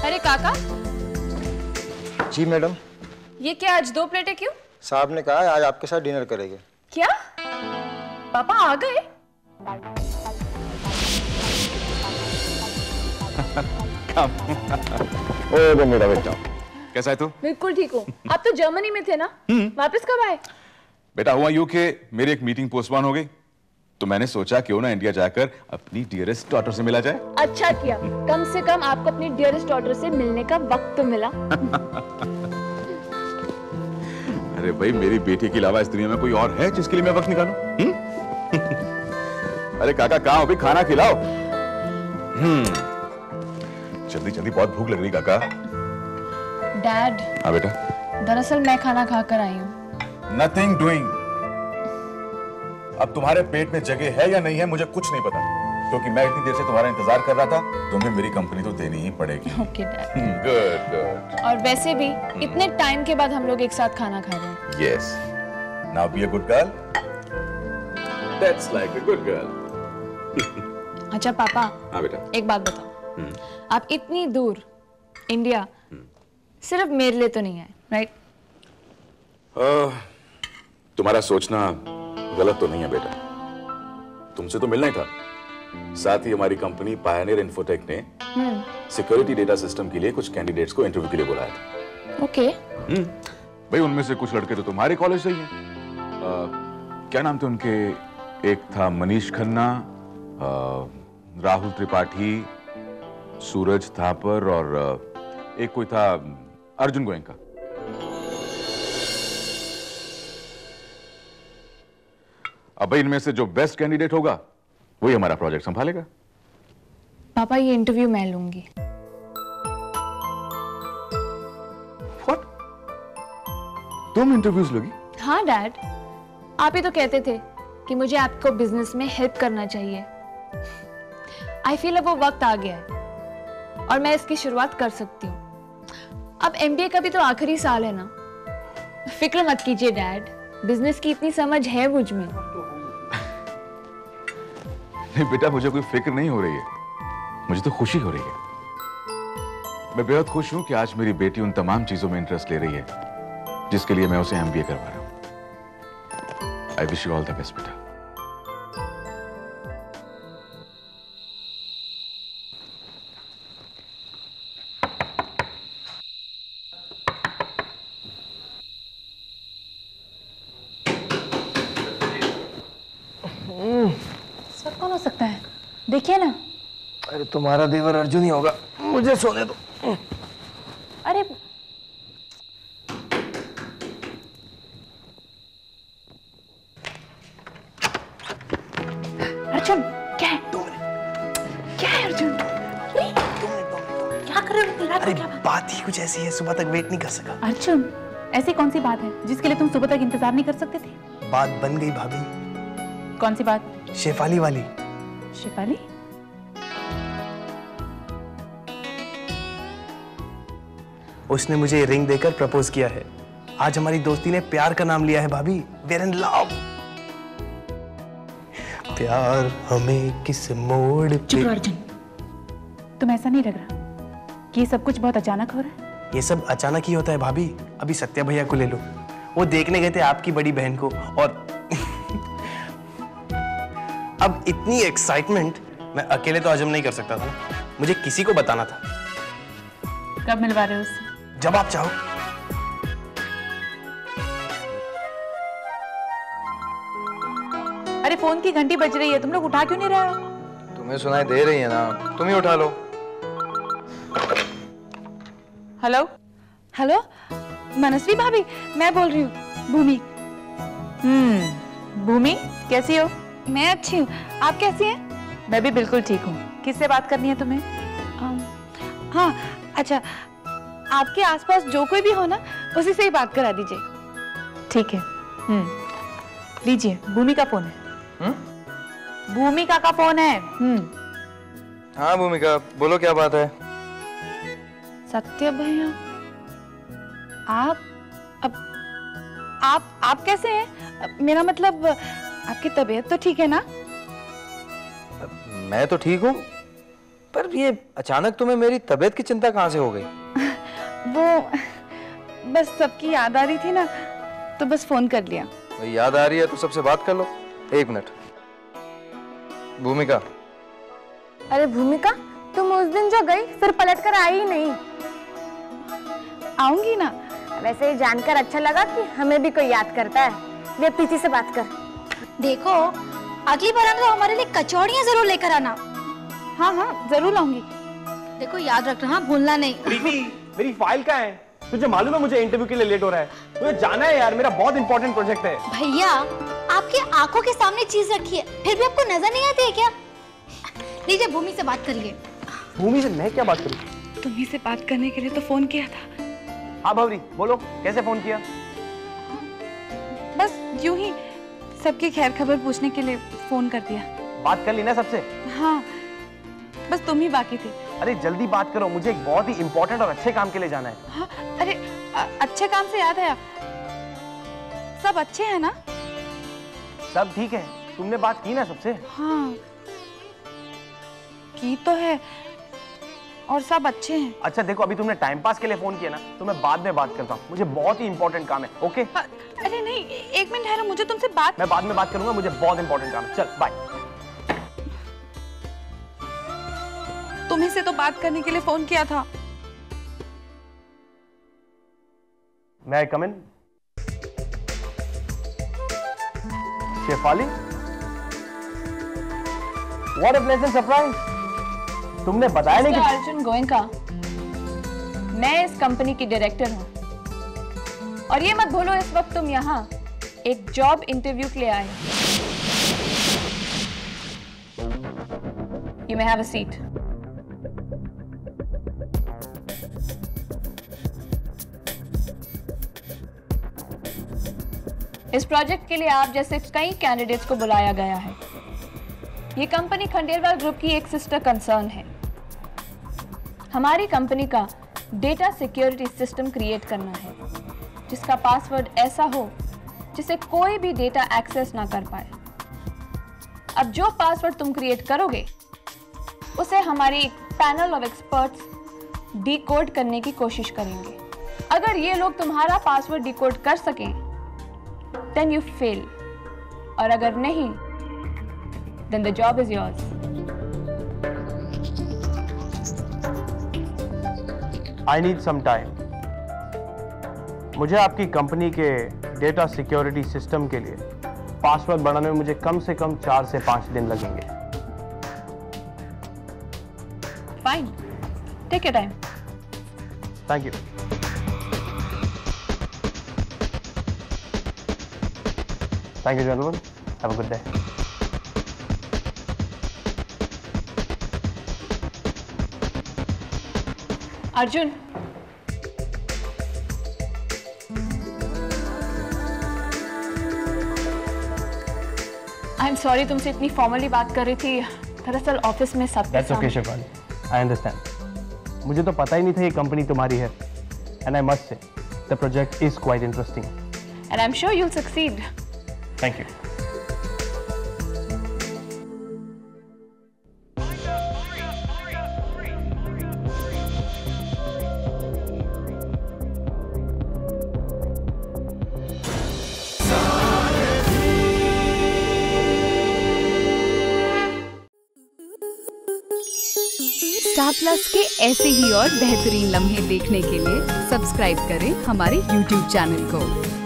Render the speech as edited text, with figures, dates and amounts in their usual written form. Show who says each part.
Speaker 1: अरे काका।
Speaker 2: जी मैडम।
Speaker 1: ये क्या आज 2 प्लेटें क्यों?
Speaker 2: साहब ने कहा है आज आपके साथ डिनर करेंगे।
Speaker 1: क्या? पापा आ गए?
Speaker 2: ओ मेरा बेटा,
Speaker 3: कैसा है तू?
Speaker 1: बिल्कुल ठीक हूँ। आप तो जर्मनी में थे ना? वापस कब आए?
Speaker 3: बेटा हुआ यूं कि मेरी एक मीटिंग पोस्टपोन हो गई, तो मैंने सोचा क्यों ना इंडिया जाकर अपनी डियरेस्ट डॉटर से मिला जाए।
Speaker 1: अच्छा किया, कम से कम आपको अपनी डियरेस्ट डॉटर से मिलने का वक्त तो मिला।
Speaker 3: अरे भाई, मेरी बेटी के अलावा इस दुनिया में कोई और है जिसके लिए मैं वक्त निकालूं? अरे काका कहाँ हो? भी खाना खिलाओ। जल्दी जल्दी, बहुत भूख लग रही काका।
Speaker 1: डैड।
Speaker 3: हाँ बेटा।
Speaker 1: दरअसल मैं खाना खाकर आई हूँ।
Speaker 3: Nothing doing. अब तुम्हारे पेट में जगह है या नहीं है मुझे कुछ नहीं पता, क्योंकि मैं इतनी देर से तुम्हारा इंतजार कर रहा था। तुम्हें मेरी कंपनी तो देनी ही पड़ेगी।
Speaker 1: Okay dad.
Speaker 3: Good good.
Speaker 1: और वैसे भी इतने टाइम के बाद हम लोग एक साथ खाना खा रहे हैं।
Speaker 3: Yes, now be a good girl. That's like a good girl.
Speaker 1: अच्छा पापा।
Speaker 3: हाँ बेटा।
Speaker 1: एक बात बताओ, आप इतनी दूर इंडिया सिर्फ मेरे लिए तो नहीं आए, राइट?
Speaker 3: तुम्हारा सोचना गलत तो नहीं है बेटा, तुमसे तो मिलना ही था। साथ ही हमारी कंपनी पायनियर इन्फोटेक ने सिक्योरिटी डेटा सिस्टम के लिए कुछ कैंडिडेट्स को इंटरव्यू के लिए बुलाया था।
Speaker 1: ओके।
Speaker 3: भाई उनमें से कुछ लड़के तो तुम्हारे कॉलेज से ही हैं। क्या नाम थे उनके? एक था मनीष खन्ना, राहुल त्रिपाठी, सूरज थापर और एक कोई था अर्जुन गोयनका। अब भाई इनमें से जो बेस्ट कैंडिडेट होगा वही हमारा प्रोजेक्ट संभालेगा।
Speaker 1: पापा ये इंटरव्यू मैं लूंगी।
Speaker 3: What? तुम इंटरव्यूज लोगी?
Speaker 1: हाँ डैड, आप ही तो कहते थे कि मुझे आपको बिजनेस में हेल्प करना चाहिए। आई फील अब वो वक्त आ गया है और मैं इसकी शुरुआत कर सकती हूँ। अब एमबीए का भी तो आखिरी साल है ना। फिक्र मत कीजिए डैड, बिजनेस की इतनी समझ है मुझ में।
Speaker 3: नहीं बेटा, मुझे कोई फिक्र नहीं हो रही है, मुझे तो खुशी हो रही है। मैं बेहद खुश हूं कि आज मेरी बेटी उन तमाम चीजों में इंटरेस्ट ले रही है जिसके लिए मैं उसे एमबीए करवा रहा हूं। I wish you all the best बेटा।
Speaker 1: कौन हो सकता है? देखिए ना।
Speaker 2: अरे तुम्हारा देवर अर्जुन ही होगा, मुझे सोने दो।
Speaker 1: अरे अर्जुन, क्या है? क्या है अर्जुन? क्या कर रहे हो?
Speaker 4: अरे बात ही कुछ ऐसी है, सुबह तक वेट नहीं कर सका।
Speaker 5: अर्जुन, ऐसी कौन सी बात है जिसके लिए तुम सुबह तक इंतजार नहीं कर सकते थे?
Speaker 4: बात बन गई भाभी।
Speaker 5: कौन सी बात?
Speaker 4: शेफाली वाली।
Speaker 5: शेफाली?
Speaker 4: उसने मुझे रिंग देकर प्रपोज किया है। आज हमारी दोस्ती ने प्यार का नाम लिया है भाभी। We're in love। प्यार हमें किस मोड़ पे।
Speaker 5: चुप रहो अर्जुन, तुम ऐसा नहीं लग रहा कि ये सब कुछ बहुत अचानक हो रहा है?
Speaker 4: ये सब अचानक ही होता है भाभी। अभी सत्या भैया को ले लो, वो देखने गए थे आपकी बड़ी बहन को, और अब इतनी एक्साइटमेंट मैं अकेले तो हजम नहीं कर सकता था ना, मुझे किसी को बताना था।
Speaker 5: कब मिलवा रहे हो उससे?
Speaker 4: जब आप चाहो।
Speaker 5: अरे फोन की घंटी बज रही है, तुम लोग उठा क्यों नहीं रहे हो?
Speaker 2: तुम्हें सुनाई दे रही है ना, तुम ही उठा लो।
Speaker 5: हेलो
Speaker 1: हेलो मनस्वी भाभी, मैं बोल रही हूँ, भूमि।
Speaker 5: भूमि, कैसी हो?
Speaker 1: मैं अच्छी हूँ, आप कैसी हैं?
Speaker 5: मैं भी बिल्कुल ठीक हूँ। किससे बात करनी है तुम्हें?
Speaker 1: हाँ अच्छा, आपके आसपास जो कोई भी हो ना, उसी से ही बात करा दीजिए।
Speaker 5: ठीक है। लीजिए, भूमिका फोन है। भूमिका का फोन है।
Speaker 2: हाँ भूमिका, बोलो क्या बात है?
Speaker 1: सत्य भैया, आप कैसे हैं? मेरा मतलब आपकी तबीयत तो ठीक है ना?
Speaker 2: मैं तो ठीक हूँ, पर ये अचानक तुम्हें मेरी तबीयत की चिंता कहाँ से हो गई?
Speaker 5: वो बस सबकी याद आ रही थी ना, तो बस फोन कर लिया।
Speaker 2: भाई याद आ रही है तो सबसे बात कर लो। एक मिनट। भूमिका।
Speaker 6: अरे भूमिका, तुम उस दिन जो गई फिर पलट कर आई ही नहीं।
Speaker 5: आऊंगी ना।
Speaker 6: वैसे ही जानकर अच्छा लगा कि हमें भी कोई याद करता है। ले प्रीति से बात कर।
Speaker 7: देखो, अगली बार आना तो हमारे लिए कचौड़ियाँ जरूर लेकर आना।
Speaker 5: हाँ हाँ जरूर लाऊंगी।
Speaker 7: देखो याद रखना, भूलना नहीं।
Speaker 4: प्रीति, मेरी फाइल कहाँ है? तुझे मालूम है मुझे इंटरव्यू के लिए लेट हो रहा है। मुझे जाना है यार, मेरा बहुत इंपॉर्टेंट प्रोजेक्ट है।
Speaker 7: भैया, आपकी आंखों के सामने चीज रखी है, फिर भी आपको नजर नहीं आती है क्या? लीजिए, भूमि से बात करिए।
Speaker 4: भूमि से मैं क्या बात करूँ?
Speaker 5: तुम्ही से बात करने के लिए तो फोन किया था।
Speaker 4: हाँ भवरी, बोलो कैसे फोन किया?
Speaker 5: बस यूं ही सबकी खैर खबर पूछने के लिए फोन कर दिया।
Speaker 4: बात कर ली ना सबसे?
Speaker 5: हाँ, बस तुम ही बाकी थे।
Speaker 4: अरे जल्दी बात करो, मुझे एक बहुत ही इंपॉर्टेंट और अच्छे काम के लिए जाना है।
Speaker 5: हाँ, अरे अच्छे काम से याद है, सब अच्छे हैं ना?
Speaker 4: सब ठीक है। तुमने बात की ना सबसे?
Speaker 5: हाँ, की तो है और सब अच्छे हैं।
Speaker 4: अच्छा देखो, अभी तुमने टाइम पास के लिए फोन किया ना, तो मैं बाद में बात करता हूँ। मुझे बहुत ही इंपॉर्टेंट काम है। ओके?
Speaker 5: अरे नहीं, एक मिनट ठहरो, मुझे तुमसे बात।
Speaker 4: मैं बाद में बात करूंगा, मुझे बहुत इंपॉर्टेंट काम है। चल बाय।
Speaker 5: तुम्ही से तो बात करने के लिए फोन किया था।
Speaker 4: May I come in? Shefali? What a pleasant surprise! तुमने बताया नहीं कि
Speaker 1: अर्जुन गोयनका, मैं इस कंपनी की डायरेक्टर हूँ। और ये मत भूलो, इस वक्त तुम यहाँ एक जॉब इंटरव्यू के लिए आए। You may have a seat. इस प्रोजेक्ट के लिए आप जैसे कई कैंडिडेट्स को बुलाया गया है। ये कंपनी खंडेलवाल ग्रुप की एक सिस्टर कंसर्न है। हमारी कंपनी का डेटा सिक्योरिटी सिस्टम क्रिएट करना है, जिसका पासवर्ड ऐसा हो जिसे कोई भी डेटा एक्सेस ना कर पाए। अब जो पासवर्ड तुम क्रिएट करोगे, उसे हमारी एक पैनल ऑफ एक्सपर्ट्स डिकोड करने की कोशिश करेंगे। अगर ये लोग तुम्हारा पासवर्ड डिकोड कर सकें, then you fail. और अगर नहीं, then the job is yours.
Speaker 4: I need some time. मुझे आपकी कंपनी के डेटा सिक्योरिटी सिस्टम के लिए पासवर्ड बनाने में मुझे कम से कम 4 से 5 दिन लगेंगे।
Speaker 1: Fine. Take your time.
Speaker 4: Thank you. Thank you, gentlemen. Have a good day.
Speaker 1: Arjun, I am sorry तुमसे इतनी फॉर्मली बात कर रही थी। दरअसल ऑफिस में सब।
Speaker 4: That's okay, Shefali. I understand. मुझे तो पता ही नहीं था ये कंपनी तुम्हारी है. And I must say, the project is quite interesting.
Speaker 1: And I'm sure you'll succeed.
Speaker 4: Thank you.
Speaker 8: Star plus के ऐसे ही और बेहतरीन लम्हे देखने के लिए सब्सक्राइब करें हमारे YouTube चैनल को।